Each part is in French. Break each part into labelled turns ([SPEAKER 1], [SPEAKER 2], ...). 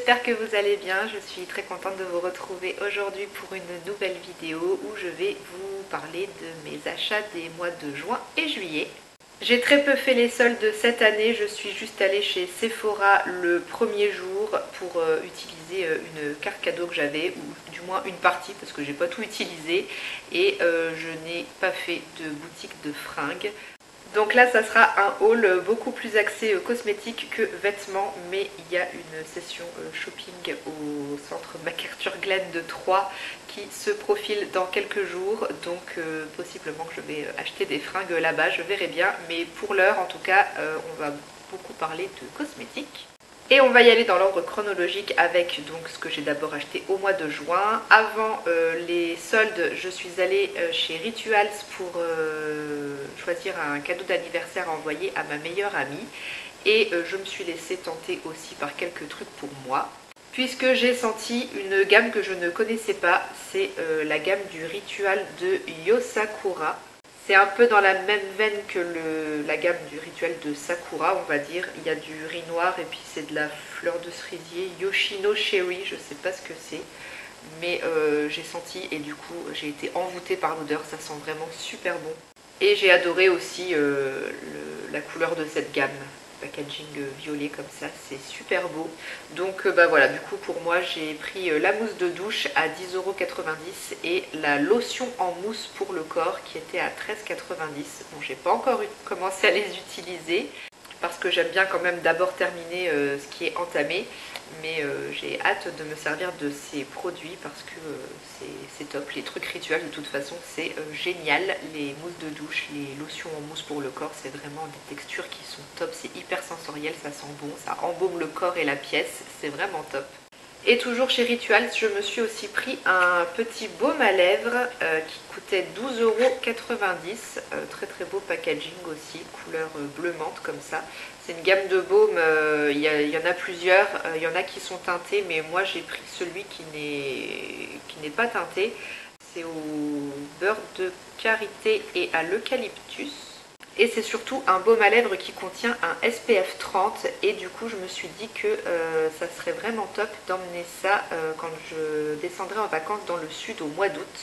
[SPEAKER 1] j'espère que vous allez bien. Je suis très contente de vous retrouver aujourd'hui pour une nouvelle vidéo où je vais vous parler de mes achats des mois de juin et juillet. J'ai très peu fait les soldes cette année, je suis juste allée chez Sephora le premier jour pour utiliser une carte cadeau que j'avais, ou du moins une partie parce que j'ai pas tout utilisé, et je n'ai pas fait de boutique de fringues. Donc là ça sera un haul beaucoup plus axé cosmétique que vêtements, mais il y a une session shopping au centre MacArthurGlen de Troyes qui se profile dans quelques jours, donc possiblement que je vais acheter des fringues là-bas, je verrai bien, mais pour l'heure en tout cas on va beaucoup parler de cosmétiques. Et on va y aller dans l'ordre chronologique avec donc ce que j'ai d'abord acheté au mois de juin. Avant les soldes, je suis allée chez Rituals pour choisir un cadeau d'anniversaire à envoyer à ma meilleure amie. Et je me suis laissée tenter aussi par quelques trucs pour moi, puisque j'ai senti une gamme que je ne connaissais pas. C'est la gamme du Ritual de Yosakura. C'est un peu dans la même veine que la gamme du Ritual de Sakura, on va dire. Il y a du riz noir et puis c'est de la fleur de cerisier, Yoshino Cherry, je sais pas ce que c'est. Mais j'ai senti et du coup j'ai été envoûtée par l'odeur, ça sent vraiment super bon. Et j'ai adoré aussi la couleur de cette gamme. Packaging violet comme ça, c'est super beau. Donc bah voilà, du coup pour moi j'ai pris la mousse de douche à 10,90 € et la lotion en mousse pour le corps qui était à 13,90 €. Bon, j'ai pas encore commencé à les utiliser parce que j'aime bien quand même d'abord terminer ce qui est entamé, mais j'ai hâte de me servir de ces produits parce que c'est top. Les trucs rituels de toute façon c'est génial. Les mousses de douche, les lotions en mousse pour le corps, c'est vraiment des textures qui sont top, c'est hyper sensoriel, ça sent bon, ça embaume le corps et la pièce, c'est vraiment top. Et toujours chez Rituals, je me suis aussi pris un petit baume à lèvres qui coûtait 12,90 €. Très très beau packaging aussi, couleur bleu menthe comme ça. C'est une gamme de baumes, il y en a plusieurs, il y en a qui sont teintés, mais moi j'ai pris celui qui n'est pas teinté. C'est au beurre de karité et à l'eucalyptus. Et c'est surtout un baume à lèvres qui contient un SPF 30 et du coup je me suis dit que ça serait vraiment top d'emmener ça quand je descendrai en vacances dans le sud au mois d'août.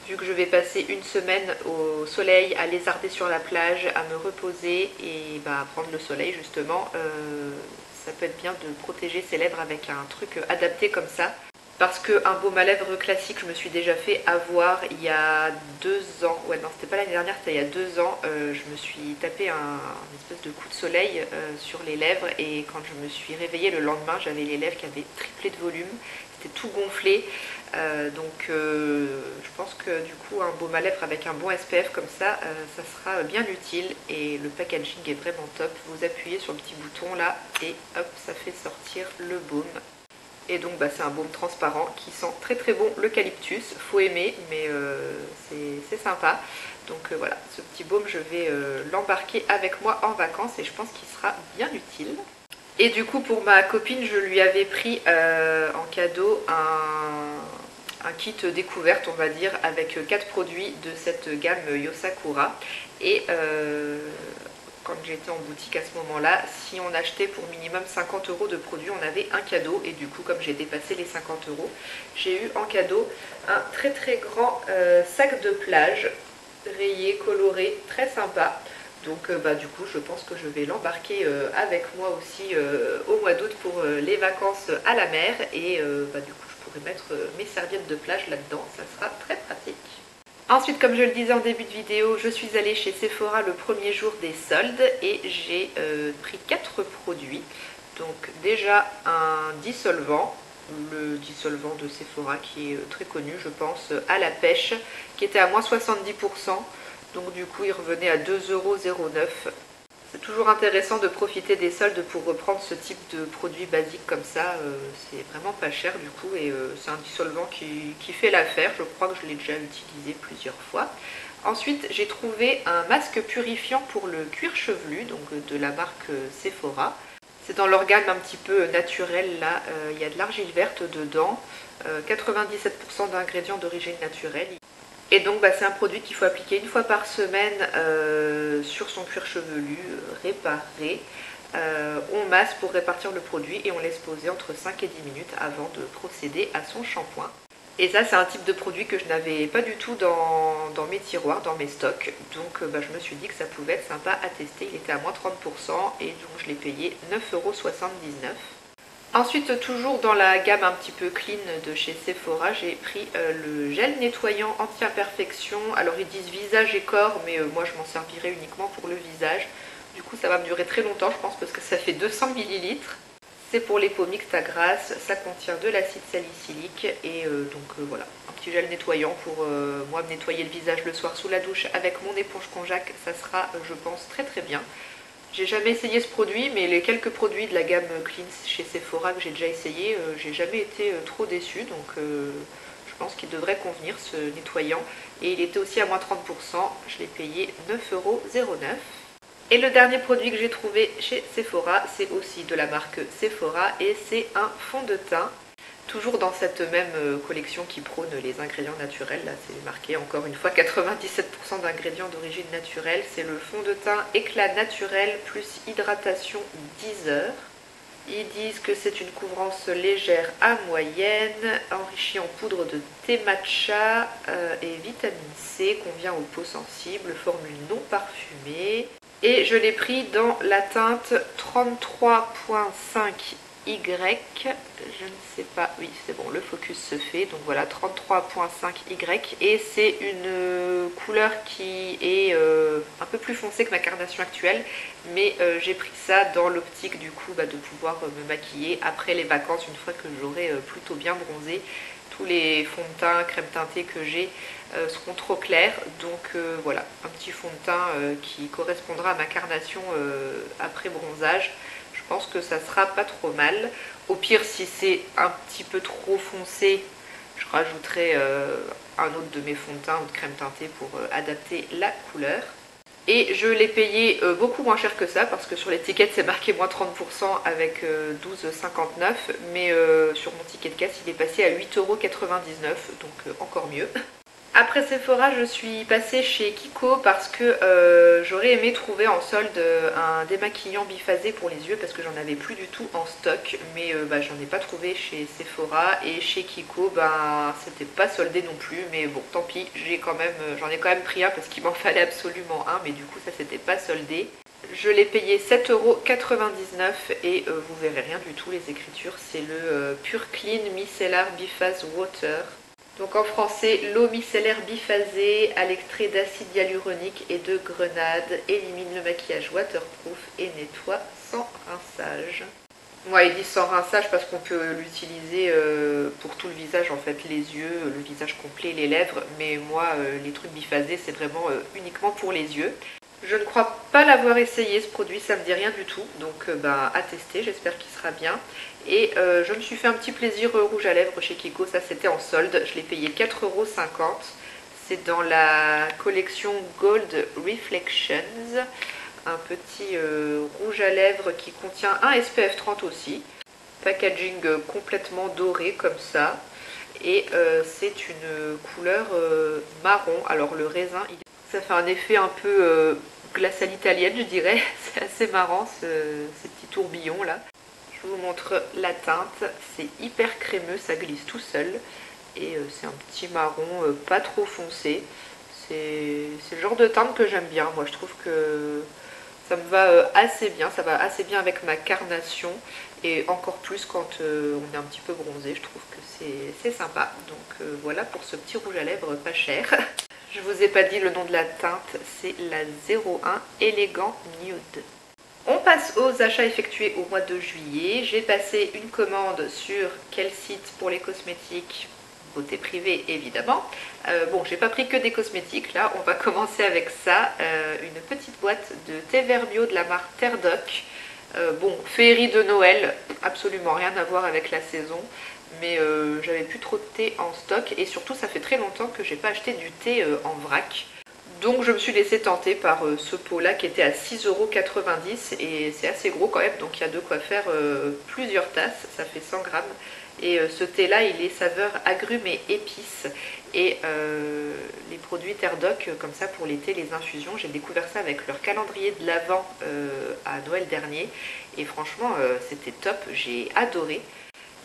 [SPEAKER 1] Vu que je vais passer une semaine au soleil, à lézarder sur la plage, à me reposer et à prendre le soleil justement, ça peut être bien de protéger ses lèvres avec un truc adapté comme ça. Parce qu'un baume à lèvres classique, je me suis déjà fait avoir il y a 2 ans. Ouais, non, c'était pas l'année dernière, c'était il y a 2 ans. Je me suis tapé un espèce de coup de soleil sur les lèvres. Et quand je me suis réveillée le lendemain, j'avais les lèvres qui avaient triplé de volume. C'était tout gonflé. Donc je pense que du coup, un baume à lèvres avec un bon SPF comme ça, ça sera bien utile. Et le packaging est vraiment top. Vous appuyez sur le petit bouton là et hop, ça fait sortir le baume. Et donc c'est un baume transparent qui sent très très bon l'eucalyptus, faut aimer, mais c'est sympa. Donc voilà, ce petit baume je vais l'embarquer avec moi en vacances et je pense qu'il sera bien utile. Et du coup pour ma copine je lui avais pris en cadeau un kit découverte on va dire avec 4 produits de cette gamme Yosakura. Et quand j'étais en boutique à ce moment-là, si on achetait pour minimum 50 € de produits, on avait un cadeau. Et du coup, comme j'ai dépassé les 50 €, j'ai eu en cadeau un très très grand sac de plage, rayé, coloré, très sympa. Donc du coup, je pense que je vais l'embarquer avec moi aussi au mois d'août pour les vacances à la mer. Et du coup, je pourrai mettre mes serviettes de plage là-dedans, ça sera très pratique. Ensuite, comme je le disais en début de vidéo, je suis allée chez Sephora le premier jour des soldes et j'ai pris 4 produits. Donc déjà un dissolvant, le dissolvant de Sephora qui est très connu je pense, à la pêche, qui était à moins 70%. Donc du coup il revenait à 2,09 €. C'est toujours intéressant de profiter des soldes pour reprendre ce type de produit basique comme ça, c'est vraiment pas cher du coup et c'est un dissolvant qui fait l'affaire, je crois que je l'ai déjà utilisé plusieurs fois. Ensuite j'ai trouvé un masque purifiant pour le cuir chevelu, donc de la marque Sephora. C'est dans leur gamme un petit peu naturel là, il y a de l'argile verte dedans, 97% d'ingrédients d'origine naturelle. Et donc c'est un produit qu'il faut appliquer une fois par semaine sur son cuir chevelu réparé. On masse pour répartir le produit et on laisse poser entre 5 et 10 minutes avant de procéder à son shampoing. Et ça c'est un type de produit que je n'avais pas du tout dans mes tiroirs, dans mes stocks. Donc je me suis dit que ça pouvait être sympa à tester. Il était à moins 30% et donc je l'ai payé 9,79 €. Ensuite, toujours dans la gamme un petit peu clean de chez Sephora, j'ai pris le gel nettoyant anti-imperfection. Alors ils disent visage et corps, mais moi je m'en servirai uniquement pour le visage. Du coup ça va me durer très longtemps je pense parce que ça fait 200 ml. C'est pour les peaux mixtes à grasse, ça contient de l'acide salicylique et voilà, un petit gel nettoyant pour moi me nettoyer le visage le soir sous la douche avec mon éponge Conjac, ça sera je pense très très bien. J'ai jamais essayé ce produit, mais les quelques produits de la gamme Clean chez Sephora que j'ai déjà essayé, j'ai jamais été trop déçue, donc je pense qu'il devrait convenir ce nettoyant. Et il était aussi à moins 30%, je l'ai payé 9,09 €. Et le dernier produit que j'ai trouvé chez Sephora, c'est aussi de la marque Sephora et c'est un fond de teint. Toujours dans cette même collection qui prône les ingrédients naturels, là c'est marqué encore une fois 97% d'ingrédients d'origine naturelle. C'est le fond de teint éclat naturel plus hydratation 10 heures. Ils disent que c'est une couvrance légère à moyenne, enrichie en poudre de thé matcha et vitamine C, convient aux peaux sensibles, formule non parfumée. Et je l'ai pris dans la teinte 33.5 Y, je ne sais pas, oui c'est bon, le focus se fait, donc voilà 33.5 Y et c'est une couleur qui est un peu plus foncée que ma carnation actuelle, mais j'ai pris ça dans l'optique du coup de pouvoir me maquiller après les vacances une fois que j'aurai plutôt bien bronzé. Tous les fonds de teint, crème teintée que j'ai seront trop clairs, donc voilà, un petit fond de teint qui correspondra à ma carnation après bronzage. Je pense que ça sera pas trop mal. Au pire, si c'est un petit peu trop foncé, je rajouterai un autre de mes fonds de teint ou de crème teintée pour adapter la couleur. Et je l'ai payé beaucoup moins cher que ça parce que sur l'étiquette c'est marqué moins 30% avec 12,59 €, mais sur mon ticket de caisse il est passé à 8,99 €, donc encore mieux. Après Sephora, je suis passée chez Kiko parce que j'aurais aimé trouver en solde un démaquillant biphasé pour les yeux parce que j'en avais plus du tout en stock, mais j'en ai pas trouvé chez Sephora et chez Kiko, c'était pas soldé non plus, mais bon, tant pis, j'en ai quand même pris un parce qu'il m'en fallait absolument un, mais du coup ça s'était pas soldé. Je l'ai payé 7,99 € et vous verrez rien du tout les écritures, c'est le Pure Clean Micellar Biphase Water. Donc en français, l'eau micellaire biphasée à l'extrait d'acide hyaluronique et de grenade élimine le maquillage waterproof et nettoie sans rinçage. Ouais, ils disent sans rinçage parce qu'on peut l'utiliser pour tout le visage, en fait, les yeux, le visage complet, les lèvres, mais moi, les trucs biphasés, c'est vraiment uniquement pour les yeux. Je ne crois pas l'avoir essayé ce produit, ça me dit rien du tout, donc à tester, j'espère qu'il sera bien. Et je me suis fait un petit plaisir rouge à lèvres chez Kiko, ça c'était en solde, je l'ai payé 4,50 €. C'est dans la collection Gold Reflections, un petit rouge à lèvres qui contient un SPF 30 aussi. Packaging complètement doré comme ça, et c'est une couleur marron. Alors le raisin, ça fait un effet un peu glace à l'italienne je dirais, c'est assez marrant ces petits tourbillons là. Je vous montre la teinte, c'est hyper crémeux, ça glisse tout seul et c'est un petit marron pas trop foncé. C'est le genre de teinte que j'aime bien, moi je trouve que ça me va assez bien, ça va assez bien avec ma carnation et encore plus quand on est un petit peu bronzé, je trouve que c'est sympa. Donc voilà pour ce petit rouge à lèvres pas cher. Je vous ai pas dit le nom de la teinte, c'est la 01 Elegant Nude. On passe aux achats effectués au mois de juillet. J'ai passé une commande sur quel site pour les cosmétiques? Beauté privée évidemment. Bon, j'ai pas pris que des cosmétiques, là on va commencer avec ça, une petite boîte de thé vert bio de la marque Terre Doc. Bon, féerie de Noël, absolument rien à voir avec la saison, mais j'avais plus trop de thé en stock et surtout ça fait très longtemps que j'ai pas acheté du thé en vrac. Donc je me suis laissée tenter par ce pot là qui était à 6,90 € et c'est assez gros quand même, donc il y a de quoi faire plusieurs tasses, ça fait 100 grammes. Et ce thé là il est saveur agrumes et épices et les produits Terre Doc comme ça pour l'été, les infusions. J'ai découvert ça avec leur calendrier de l'Avent à Noël dernier et franchement c'était top, j'ai adoré.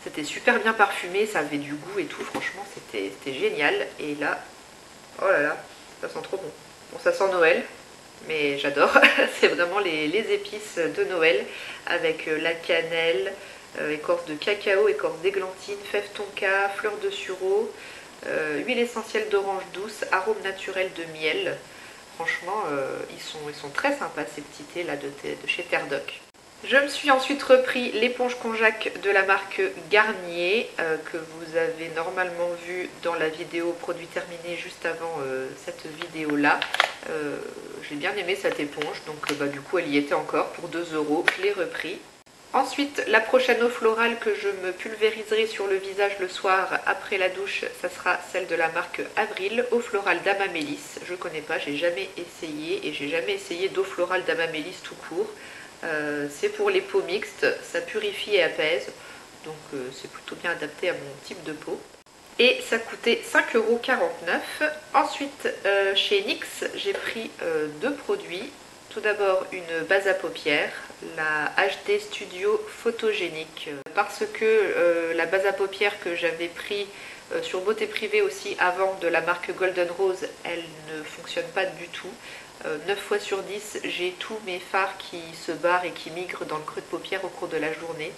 [SPEAKER 1] C'était super bien parfumé, ça avait du goût et tout, franchement c'était génial. Et là, oh là là, ça sent trop bon. Bon, ça sent Noël, mais j'adore. C'est vraiment les épices de Noël avec la cannelle, écorce de cacao, écorce d'églantine, fève tonka, fleur de sureau, huile essentielle d'orange douce, arôme naturel de miel. Franchement, ils sont très sympas ces petits thés là de chez Terre Doc. Je me suis ensuite repris l'éponge konjac de la marque Garnier que vous avez normalement vu dans la vidéo produit terminé juste avant cette vidéo là. J'ai bien aimé cette éponge, donc du coup elle y était encore pour 2 €, je l'ai repris. Ensuite, la prochaine eau florale que je me pulvériserai sur le visage le soir après la douche, ça sera celle de la marque Avril, eau florale d'Amamélis. Je connais pas, j'ai jamais essayé et j'ai jamais essayé d'eau florale d'Amamélis tout court. C'est pour les peaux mixtes, ça purifie et apaise, donc c'est plutôt bien adapté à mon type de peau. Et ça coûtait 5,49 €. Ensuite, chez NYX, j'ai pris 2 produits. Tout d'abord une base à paupières, la HD Studio Photogénique, parce que la base à paupières que j'avais pris sur Beauté Privée aussi avant de la marque Golden Rose, elle ne fonctionne pas du tout. 9 fois sur 10, j'ai tous mes fards qui se barrent et qui migrent dans le creux de paupière au cours de la journée.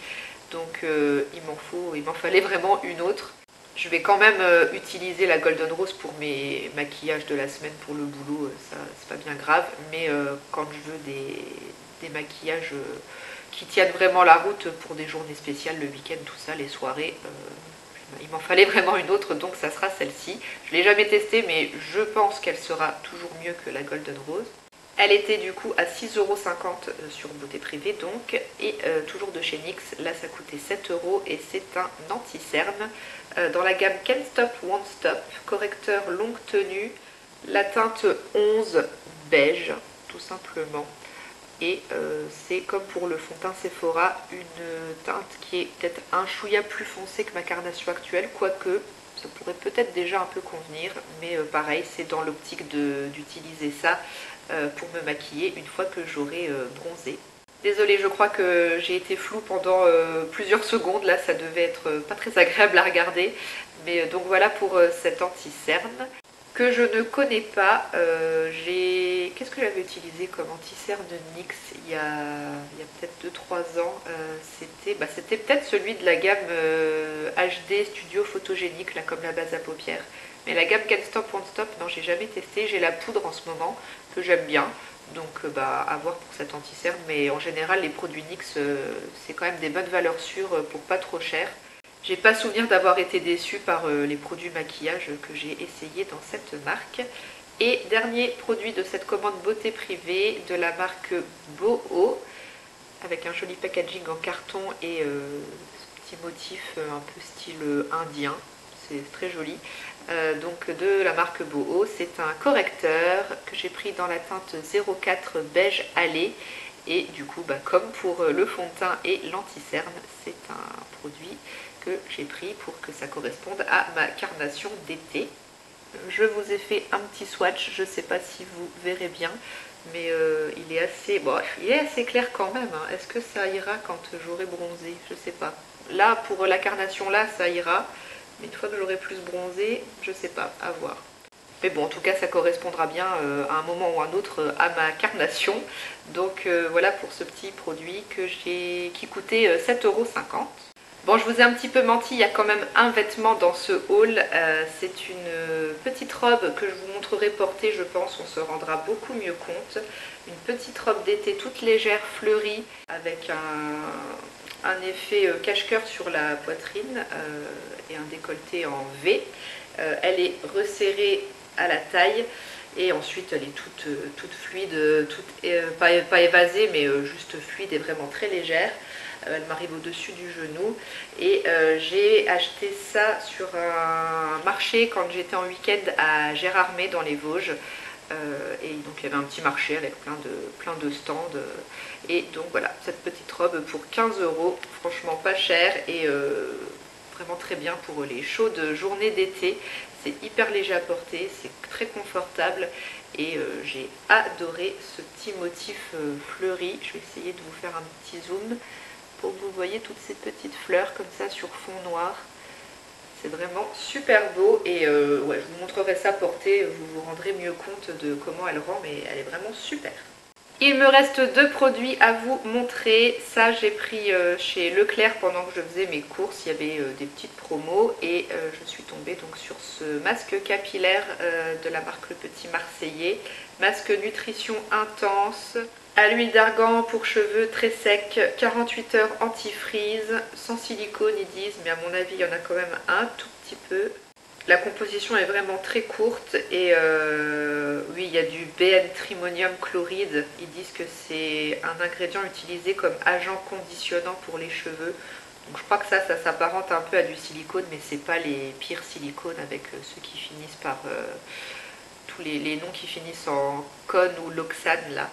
[SPEAKER 1] Donc il m'en fallait vraiment une autre. Je vais quand même utiliser la Golden Rose pour mes maquillages de la semaine pour le boulot, ça c'est pas bien grave. Mais quand je veux des maquillages qui tiennent vraiment la route pour des journées spéciales, le week-end, tout ça, les soirées, il m'en fallait vraiment une autre, donc ça sera celle-ci. Je ne l'ai jamais testée, mais je pense qu'elle sera toujours mieux que la Golden Rose. Elle était du coup à 6,50 € sur Beauté Privée donc, et toujours de chez NYX, là ça coûtait 7 € et c'est un anti-cerne dans la gamme Can't Stop Won't Stop, correcteur longue tenue, la teinte 11 beige tout simplement. Et c'est comme pour le fond de teint Sephora, une teinte qui est peut-être un chouïa plus foncé que ma carnation actuelle, quoique ça pourrait peut-être déjà un peu convenir, mais pareil, c'est dans l'optique d'utiliser ça pour me maquiller une fois que j'aurai bronzé. Désolée, je crois que j'ai été floue pendant plusieurs secondes, là ça devait être pas très agréable à regarder, mais donc voilà pour cet anti-cerne. Que je ne connais pas, qu'est-ce que j'avais utilisé comme anti-cerne NYX il y a peut-être 2-3 ans, c'était peut-être celui de la gamme HD Studio Photogénique, là, comme la base à paupières. Mais la gamme Can't Stop Won't Stop, non, j'ai jamais testé. J'ai la poudre en ce moment que j'aime bien, donc à voir pour cet anti-cerne. Mais en général, les produits NYX, c'est quand même des bonnes valeurs sûres pour pas trop cher. J'ai pas souvenir d'avoir été déçue par les produits maquillage que j'ai essayé dans cette marque. Et dernier produit de cette commande Beauté Privée de la marque Boho, avec un joli packaging en carton et ce petit motif un peu style indien, c'est très joli. Donc de la marque Boho, c'est un correcteur que j'ai pris dans la teinte 04 beige allé. Et du coup, comme pour le fond de teint et l'anti-cerne, c'est un produit que j'ai pris pour que ça corresponde à ma carnation d'été. Je vous ai fait un petit swatch, je ne sais pas si vous verrez bien, mais il est assez clair quand même. Hein. Est-ce que ça ira quand j'aurai bronzé? Je sais pas. Là, pour la carnation là, ça ira, mais une fois que j'aurai plus bronzé, je sais pas, à voir. Mais bon, en tout cas, ça correspondra bien à un moment ou à un autre à ma carnation. Donc voilà pour ce petit produit qui coûtait 7,50 €. Bon, je vous ai un petit peu menti, il y a quand même un vêtement dans ce haul. C'est une petite robe que je vous montrerai portée, je pense, on se rendra beaucoup mieux compte. Une petite robe d'été toute légère, fleurie, avec un effet cache-cœur sur la poitrine et un décolleté en V. Elle est resserrée à la taille et ensuite elle est toute fluide, pas évasée mais juste fluide et vraiment très légère. Elle m'arrive au-dessus du genou et j'ai acheté ça sur un marché quand j'étais en week-end à Gérardmer dans les Vosges. Et donc il y avait un petit marché avec plein de stands. Et donc voilà, cette petite robe pour 15 €, franchement pas cher et vraiment très bien pour les chaudes journées d'été. C'est hyper léger à porter, c'est très confortable et j'ai adoré ce petit motif fleuri. Je vais essayer de vous faire un petit zoom pour que vous voyez toutes ces petites fleurs comme ça sur fond noir. C'est vraiment super beau et ouais, je vous montrerai ça porté, vous vous rendrez mieux compte de comment elle rend, mais elle est vraiment super. Il me reste 2 produits à vous montrer. Ça, j'ai pris chez Leclerc pendant que je faisais mes courses. Il y avait des petites promos et je suis tombée donc sur ce masque capillaire de la marque Le Petit Marseillais. Masque nutrition intense, à l'huile d'argan pour cheveux très secs, 48 heures anti-freeze, sans silicone ils disent, mais à mon avis il y en a quand même un tout petit peu. La composition est vraiment très courte et oui, il y a du BN-trimonium chloride. Ils disent que c'est un ingrédient utilisé comme agent conditionnant pour les cheveux. Donc je crois que ça s'apparente un peu à du silicone, mais c'est pas les pires silicones avec ceux qui finissent par tous les noms qui finissent en con ou loxane là.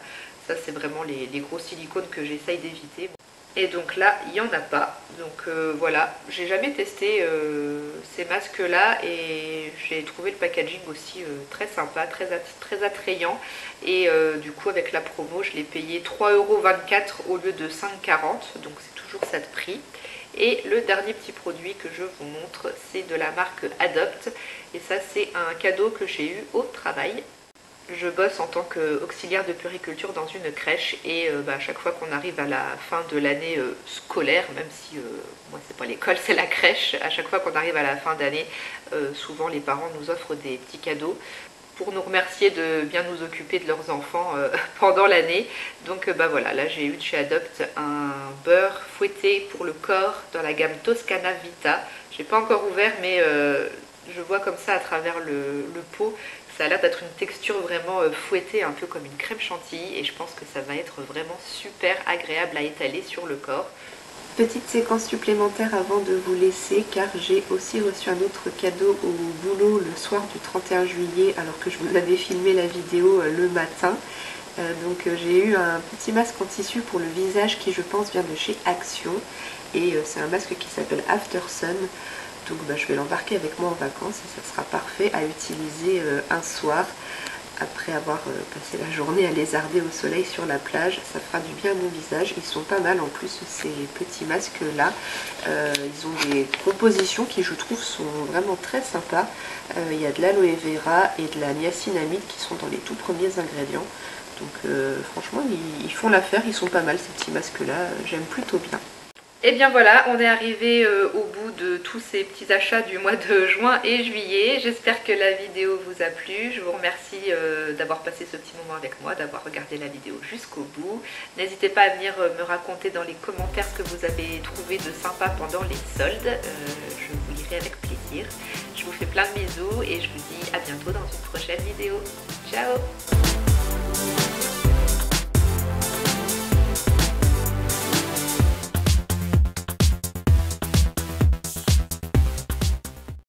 [SPEAKER 1] Ça c'est vraiment les gros silicones que j'essaye d'éviter. Et donc là, il n'y en a pas. Donc voilà, j'ai jamais testé ces masques-là et j'ai trouvé le packaging aussi très sympa, très attrayant. Et du coup, avec la promo, je l'ai payé 3,24 € au lieu de 5,40 €. Donc c'est toujours ça de prix. Et le dernier petit produit que je vous montre, c'est de la marque Adopt. Et ça, c'est un cadeau que j'ai eu au travail. Je bosse en tant qu'auxiliaire de puériculture dans une crèche et à chaque fois qu'on arrive à la fin de l'année scolaire, même si moi c'est pas l'école, c'est la crèche, à chaque fois qu'on arrive à la fin d'année, souvent les parents nous offrent des petits cadeaux pour nous remercier de bien nous occuper de leurs enfants pendant l'année. Donc voilà, là j'ai eu de chez Adopt un beurre fouetté pour le corps dans la gamme Toscana Vita. J'ai pas encore ouvert mais je vois comme ça à travers le pot. Ça a l'air d'être une texture vraiment fouettée, un peu comme une crème chantilly et je pense que ça va être vraiment super agréable à étaler sur le corps. Petite séquence supplémentaire avant de vous laisser car j'ai aussi reçu un autre cadeau au boulot le soir du 31 juillet alors que je vous avais filmé la vidéo le matin. Donc j'ai eu un petit masque en tissu pour le visage qui je pense vient de chez Action et c'est un masque qui s'appelle After Sun. Donc je vais l'embarquer avec moi en vacances et ça sera parfait à utiliser un soir après avoir passé la journée à lézarder au soleil sur la plage. Ça fera du bien à mon visage. Ils sont pas mal en plus ces petits masques là. Ils ont des compositions qui je trouve sont vraiment très sympas. Il y a de l'aloe vera et de la niacinamide qui sont dans les tout premiers ingrédients. Donc franchement ils font l'affaire, ils sont pas mal ces petits masques là. J'aime plutôt bien. Et bien voilà, on est arrivé au bout de tous ces petits achats du mois de juin et juillet. J'espère que la vidéo vous a plu. Je vous remercie d'avoir passé ce petit moment avec moi, d'avoir regardé la vidéo jusqu'au bout. N'hésitez pas à venir me raconter dans les commentaires ce que vous avez trouvé de sympa pendant les soldes. Je vous lirai avec plaisir. Je vous fais plein de bisous et je vous dis à bientôt dans une prochaine vidéo. Ciao!